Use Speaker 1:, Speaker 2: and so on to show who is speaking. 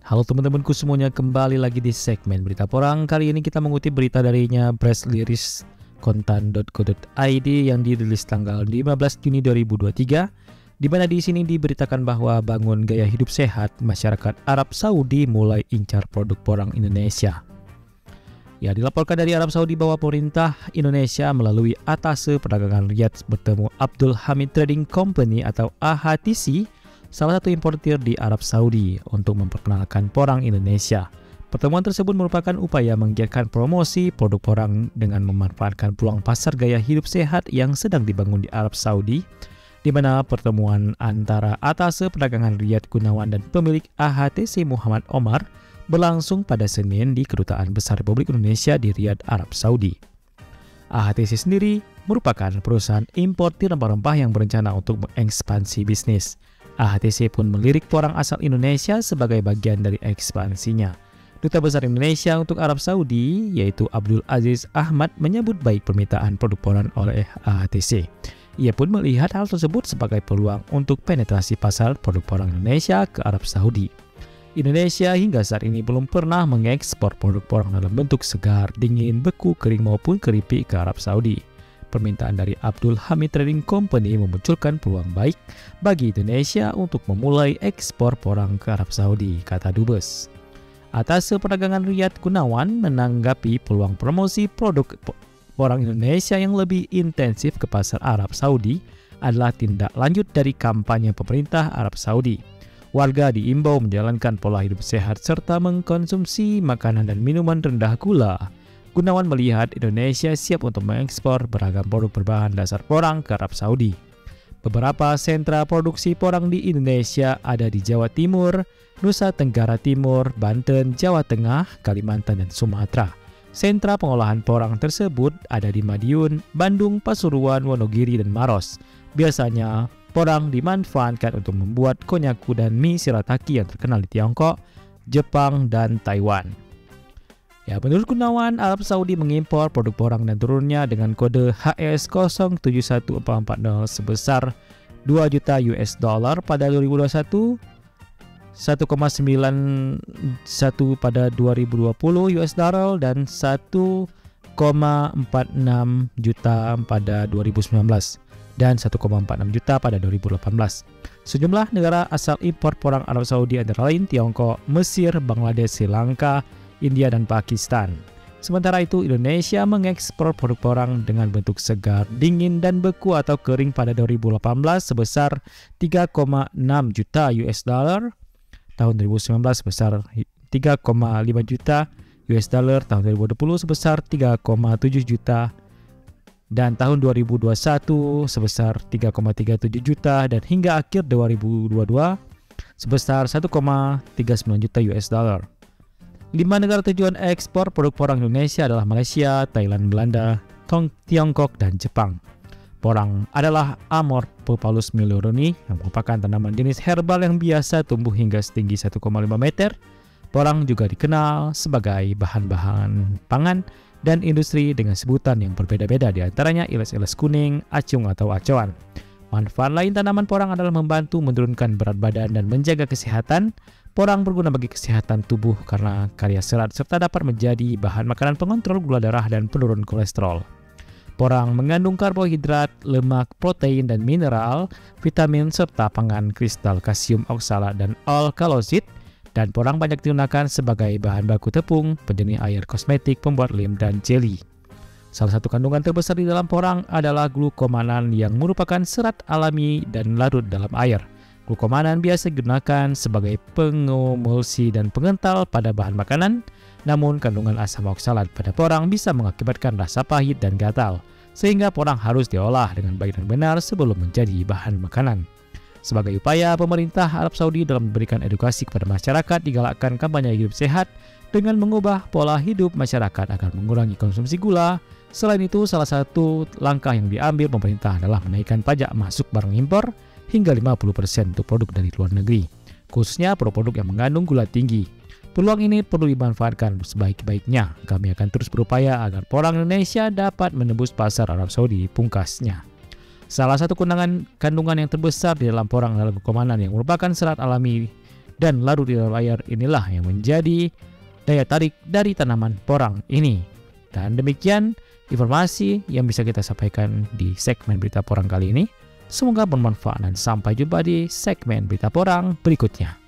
Speaker 1: Halo teman-temanku semuanya, kembali lagi di segmen Berita Porang. Kali ini kita mengutip berita darinya pressrelease.kontan.co.id yang dirilis tanggal 15 Juni 2023, di mana di sini diberitakan bahwa bangun gaya hidup sehat, masyarakat Arab Saudi mulai incar produk porang Indonesia. Ya, dilaporkan dari Arab Saudi bahwa pemerintah Indonesia melalui Atase Perdagangan Riyadh bertemu Abdul Hamid Trading Company atau AHTC, salah satu importir di Arab Saudi, untuk memperkenalkan porang Indonesia. Pertemuan tersebut merupakan upaya menggiatkan promosi produk porang dengan memanfaatkan peluang pasar gaya hidup sehat yang sedang dibangun di Arab Saudi, di mana pertemuan antara Atase Perdagangan Riyadh Gunawan dan pemilik AHTC Muhammad Omar berlangsung pada Senin di Kedutaan Besar Republik Indonesia di Riyadh, Arab Saudi. AHTC sendiri merupakan perusahaan importir rempah-rempah yang berencana untuk mengekspansi bisnis. AHTC pun melirik porang asal Indonesia sebagai bagian dari ekspansinya. Duta Besar Indonesia untuk Arab Saudi, yaitu Abdul Aziz Ahmad, menyambut baik permintaan produk porang oleh AHTC. Ia pun melihat hal tersebut sebagai peluang untuk penetrasi pasar produk porang Indonesia ke Arab Saudi. Indonesia hingga saat ini belum pernah mengekspor produk porang dalam bentuk segar, dingin, beku, kering maupun keripik ke Arab Saudi. Permintaan dari Abdul Hamid Trading Company memunculkan peluang baik bagi Indonesia untuk memulai ekspor porang ke Arab Saudi, kata Dubes. Atase Perdagangan Riyadh Gunawan menanggapi peluang promosi produk porang Indonesia yang lebih intensif ke pasar Arab Saudi adalah tindak lanjut dari kampanye pemerintah Arab Saudi. Warga diimbau menjalankan pola hidup sehat serta mengkonsumsi makanan dan minuman rendah gula. Gunawan melihat Indonesia siap untuk mengekspor beragam produk berbahan dasar porang ke Arab Saudi. Beberapa sentra produksi porang di Indonesia ada di Jawa Timur, Nusa Tenggara Timur, Banten, Jawa Tengah, Kalimantan, dan Sumatera. Sentra pengolahan porang tersebut ada di Madiun, Bandung, Pasuruan, Wonogiri, dan Maros. Biasanya, porang dimanfaatkan untuk membuat konnyaku dan mie shirataki yang terkenal di Tiongkok, Jepang, dan Taiwan. Ya, menurut Gunawan, Arab Saudi mengimpor produk porang dan turunnya dengan kode HS 071440 sebesar 2 juta US dollar pada 2021, 1,91 pada 2020 US dollar, dan 1,46 juta pada 2019 dan 1,46 juta pada 2018. Sejumlah negara asal impor porang Arab Saudi antara lain Tiongkok, Mesir, Bangladesh, Sri Lanka, India, dan Pakistan. Sementara itu, Indonesia mengekspor produk porang dengan bentuk segar, dingin, dan beku atau kering pada 2018 sebesar 3,6 juta US dollar, tahun 2019 sebesar 3,5 juta US dollar, tahun 2020 sebesar 3,7 juta, dan tahun 2021 sebesar 3,37 juta, dan hingga akhir 2022 sebesar 1,39 juta US dollar. 5 negara tujuan ekspor produk porang Indonesia adalah Malaysia, Thailand, Belanda, Tiongkok, dan Jepang. Porang adalah Amorphophallus milloroni yang merupakan tanaman jenis herbal yang biasa tumbuh hingga setinggi 1,5 meter. Porang juga dikenal sebagai bahan-bahan pangan dan industri dengan sebutan yang berbeda-beda, di antaranya iles-iles kuning, acung atau acoan. Manfaat lain tanaman porang adalah membantu menurunkan berat badan dan menjaga kesehatan. Porang berguna bagi kesehatan tubuh karena kaya serat serta dapat menjadi bahan makanan pengontrol gula darah dan penurun kolesterol. Porang mengandung karbohidrat, lemak, protein, dan mineral, vitamin, serta pangan kristal kalsium oksalat dan alkalosid, dan porang banyak digunakan sebagai bahan baku tepung, penjernih air, kosmetik, pembuat lem, dan jelly. Salah satu kandungan terbesar di dalam porang adalah glukomanan yang merupakan serat alami dan larut dalam air. Glukomanan biasa digunakan sebagai pengomulsi dan pengental pada bahan makanan, namun kandungan asam oksalat pada porang bisa mengakibatkan rasa pahit dan gatal, sehingga porang harus diolah dengan baik dan benar sebelum menjadi bahan makanan. Sebagai upaya, pemerintah Arab Saudi dalam memberikan edukasi kepada masyarakat digalakkan kampanye hidup sehat dengan mengubah pola hidup masyarakat agar mengurangi konsumsi gula. Selain itu, salah satu langkah yang diambil pemerintah adalah menaikkan pajak masuk barang impor hingga 50% untuk produk dari luar negeri, khususnya produk-produk yang mengandung gula tinggi. Peluang ini perlu dimanfaatkan sebaik-baiknya. Kami akan terus berupaya agar porang Indonesia dapat menembus pasar Arab Saudi, pungkasnya. Salah satu kandungan yang terbesar di dalam porang adalah glukomanan yang merupakan serat alami dan larut di dalam air inilah yang menjadi daya tarik dari tanaman porang ini. Dan demikian informasi yang bisa kita sampaikan di segmen berita porang kali ini. Semoga bermanfaat dan sampai jumpa di segmen berita porang berikutnya.